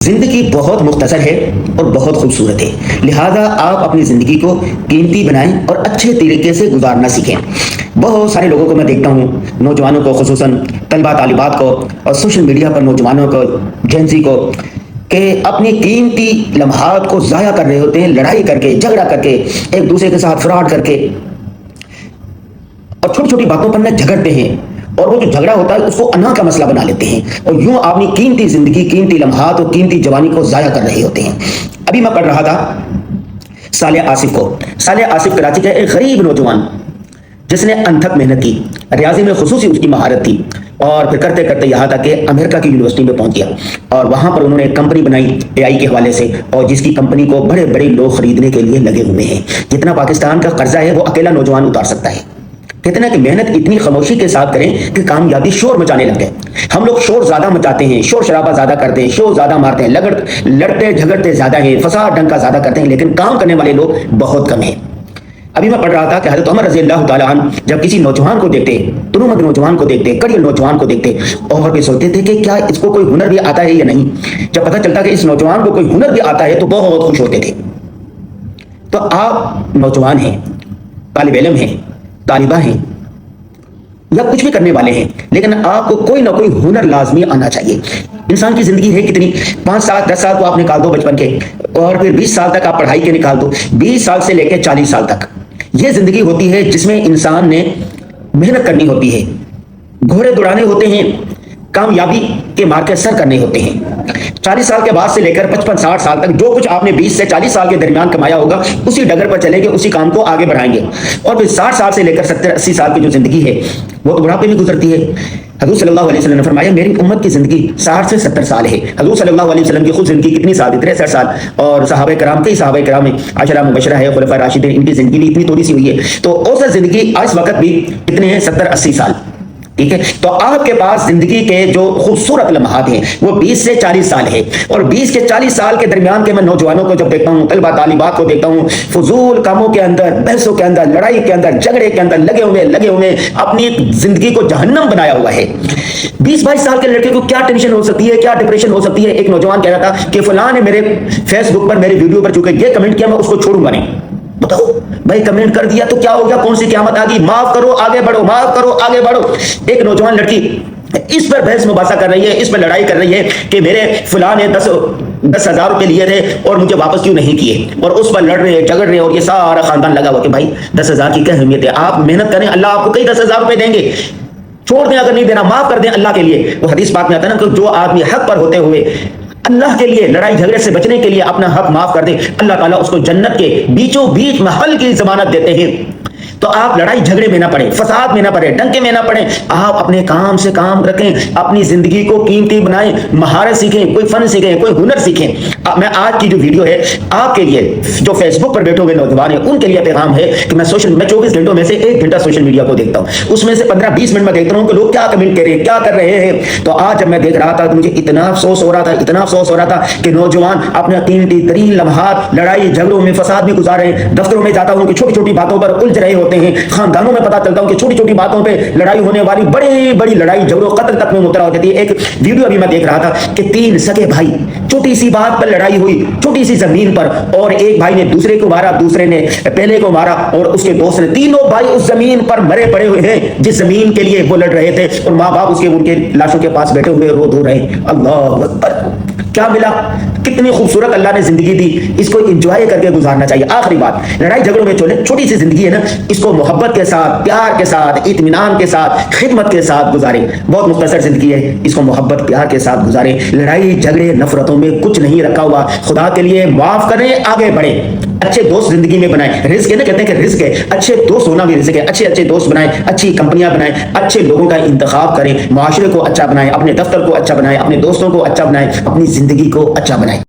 زندگی بہت مختصر ہے اور بہت خوبصورت ہے، لہذا آپ اپنی زندگی کو قیمتی بنائیں اور اچھے طریقے سے گزارنا سیکھیں۔ بہت سارے لوگوں کو میں دیکھتا ہوں، نوجوانوں کو، خصوصاً طلبہ طالبات کو، اور سوشل میڈیا پر نوجوانوں کو، جینزی کو، کہ اپنی قیمتی لمحات کو ضائع کر رہے ہوتے ہیں، لڑائی کر کے، جھگڑا کر کے، ایک دوسرے کے ساتھ فراڈ کر کے، اور چھوٹی چھوٹی باتوں پر نہ جھگڑتے ہیں، اور وہ جو جھگڑا ہوتا ہے اس کو انا کا مسئلہ بنا لیتے ہیں، اور یوں اپنی قیمتی زندگی، قیمتی لمحات اور قیمتی جوانی کو ضائع کر رہے ہوتے ہیں۔ ابھی میں پڑھ رہا تھا صالح آصف کو۔ صالح آصف کراچی کا ایک غریب نوجوان جس نے انتھک محنت کی، ریاضی میں خصوصی اس کی مہارت تھی، اور پھر کرتے کرتے یہاں تک کہ امریکہ کی یونیورسٹی میں پہنچ گیا، اور وہاں پر انہوں نے ایک کمپنی بنائی اے آئی کے حوالے سے، اور جس کی کمپنی کو بڑے بڑے لوگ خریدنے کے لیے لگے ہوئے ہیں۔ جتنا پاکستان کا قرضہ ہے وہ اکیلا نوجوان اتار سکتا ہے۔ کہتے ہیں کہ محنت اتنی خاموشی کے ساتھ کریں کہ کامیابی شور مچانے لگ گئے۔ ہم لوگ شور زیادہ مچاتے ہیں، شور شرابہ زیادہ کرتے ہیں، شور زیادہ مارتے ہیں، لڑتے جھگڑتے زیادہ ہیں، فساد ڈنکا زیادہ کرتے ہیں، لیکن کام کرنے والے لوگ بہت کم ہیں۔ ابھی میں پڑھ رہا تھا کہ حضرت عمر رضی اللہ تعالیٰ عنہ جب کسی نوجوان کو دیکھتے، تنومند نوجوان کو دیکھتے، کڑیل نوجوان کو دیکھتے، اور بھی سوچتے تھے کہ کیا اس کو کوئی ہنر بھی آتا ہے یا نہیں۔ جب پتہ چلتا کہ اس نوجوان کو کوئی ہنر بھی آتا ہے تو بہت خوش ہوتے تھے۔ تو آپ نوجوان ہیں، طالب علم ہیں، طالبہ ہیں، یا کچھ بھی کرنے والے ہیں، لیکن آپ کو کوئی نہ کوئی ہنر لازمی آنا چاہیے۔ انسان کی زندگی ہے کتنی، 5 سال 10 سال کو آپ نکال دو بچپن کے، اور پھر 20 سال تک آپ پڑھائی کے نکال دو، 20 سال سے لے کے 40 سال تک یہ زندگی ہوتی ہے جس میں انسان نے محنت کرنی ہوتی ہے، گھوڑے دوڑانے ہوتے ہیں، کامیابی کے مارکے سر کرنے ہوتے ہیں۔ 40 سال کے بعد سے لے کر 55-60 سال تک جو کچھ آپ نے 20 سے 40 سال کے درمیان کمایا ہوگا اسی ڈگر پر چلیں گے، اسی کام کو آگے بڑھائیں گے، اور پھر 60 سال سے لے کر 70-80 سال کی جو زندگی ہے وہ تو بڑھاپے میں گزرتی ہے۔ حضور صلی اللہ علیہ وسلم نے فرمایا میری امت کی زندگی 60 سے 70 سال ہے۔ حضور صلی اللہ علیہ وسلم کی خود زندگی کتنی سال تھی؟ 63 سال، اور صحابہ کرام، کئی صحابہ کرام میں 10 مبشرہ ہے، خلفاء راشدین، ان کی زندگی بھی اتنی تھوڑی سی ہوئی ہے، تو اوسط زندگی اس وقت بھی کتنے ہیں؟ 70-80 سال۔ ٹھیک ہے، تو آپ کے پاس زندگی کے جو خوبصورت لمحات ہیں وہ 20 سے 40 سال ہے، اور 20 کے 40 سال کے درمیان کے میں نوجوانوں کو جب دیکھتا ہوں، طلبہ طالبات کو دیکھتا ہوں، فضول کاموں کے اندر، بحثوں کے اندر، لڑائی کے اندر، جھگڑے کے اندر لگے ہوئے اپنی زندگی کو جہنم بنایا ہوا ہے۔ 20-22 سال کے لڑکے کو کیا ٹینشن ہو سکتی ہے، کیا ڈپریشن ہو سکتی ہے؟ ایک نوجوان کہہ رہا تھا کہ فلاں نے میرے فیس بک پر میری ویڈیو پر چونکہ یہ کمنٹ کیا میں اس کو چھوڑوں گا نہیں۔ بتاؤ بھائی، کمنٹ کر دیا تو کیا ہو گیا؟ کون سی قیامت آ گئی؟ معاف کرو آگے بڑھو، معاف کرو آگے بڑھو۔ ایک نوجوان لڑکی اس پر بحث مباحثہ کر رہی ہے، اس پر لڑائی کر رہی ہے کہ میرے فلاں نے 10,000 روپے لیے تھے اور مجھے واپس کیوں نہیں کیے، اور اس پر لڑ رہے ہیں، جھگڑ رہے ہیں، اور یہ سارا خاندان لگا ہوا کہ بھائی 10,000 کی کیا اہمیت ہے؟ آپ محنت کریں، اللہ آپ کو کئی 10,000 روپے دیں گے، چھوڑ دیں، اگر نہیں دینا معاف کر دیں اللہ کے لیے۔ وہ حدیث پاک میں آتا ہے نا کہ جو آدمی حق پر ہوتے ہوئے اللہ کے لیے لڑائی جھگڑے سے بچنے کے لیے اپنا حق معاف کر دے، اللہ تعالیٰ اس کو جنت کے بیچوں بیچ محل کی ضمانت دیتے ہیں۔ تو آپ لڑائی جھگڑے میں نہ پڑیں، فساد میں نہ پڑیں، ڈنکے میں نہ پڑیں، آپ اپنے کام سے کام رکھیں، اپنی زندگی کو قیمتی بنائیں، مہارت سیکھیں، کوئی فن سیکھیں، کوئی ہنر سیکھیں۔ میں آج کی جو ویڈیو ہے آپ کے لیے، جو فیس بک پر بیٹھے ہوئے نوجوان ہیں ان کے لیے پیغام ہے کہ میں 24 گھنٹوں میں سے 1 گھنٹہ سوشل میڈیا کو دیکھتا ہوں، اس میں سے 15-20 منٹ میں دیکھتا ہوں کہ لوگ کیا کمنٹ کر رہے ہیں، کیا کر رہے ہیں۔ تو آج جب میں دیکھ رہا تھا تو مجھے اتنا افسوس ہو رہا تھا کہ نوجوان اپنے قیمتی ترین لمحات لڑائی جھگڑوں میں، فساد میں گزار رہے ہیں۔ دفتروں میں جاتا ہوں کہ چھوٹی چھوٹی باتوں پر الجھ رہے ہوتے ہیں، خاندانوں میں پتا چلتا ہوں کہ چھوٹی چھوٹی باتوں پہ لڑائی ہونے والی بڑی بڑی لڑائی جھگڑوں قتل تک میں مبتلا ہو جاتی ہے۔ ایک ویڈیو ابھی میں دیکھ رہا تھا کہ 3 سگے بھائی، چھوٹی سی بات پر لڑائی ہوئی، چھوٹی سی زمین پر، اور ایک بھائی نے دوسرے کو مارا، دوسرے نے پہلے کو مارا، اور اس کے دوست نے، تینوں بھائی اس زمین پر مرے پڑے ہوئے ہیں جس زمین کے لیے وہ لڑ رہے تھے، اور ماں باپ اس کے ان کے لاشوں کے پاس بیٹھے ہوئے رو دھو رہے ہیں۔ اللہ اکبر! کیا ملا؟ کتنی خوبصورت اللہ نے زندگی دی، اس کو انجوائے کر کے گزارنا چاہیے۔ آخری بات، لڑائی جھگڑوں میں چھوٹی سی زندگی ہے نا، اس کو محبت کے ساتھ، پیار کے ساتھ، اطمینان کے ساتھ، خدمت کے ساتھ گزاریں۔ بہت مختصر زندگی ہے، اس کو محبت پیار کے ساتھ گزاریں۔ لڑائی جھگڑے نفرتوں میں کچھ نہیں رکھا ہوا، خدا کے لیے معاف کریں، آگے بڑھیں۔ اچھے دوست زندگی میں بنائیں، رزق ہے نا، کہتے ہیں کہ رزق ہے، اچھے دوست ہونا بھی رزق ہے۔ اچھے دوست بنائیں، اچھی کمپنیاں بنائیں، اچھے لوگوں کا انتخاب کریں، معاشرے کو اچھا بنائیں، اپنے دفتر کو اچھا بنائیں، اپنے دوستوں کو اچھا بنائیں، اپنی زندگی کو اچھا بنائیں۔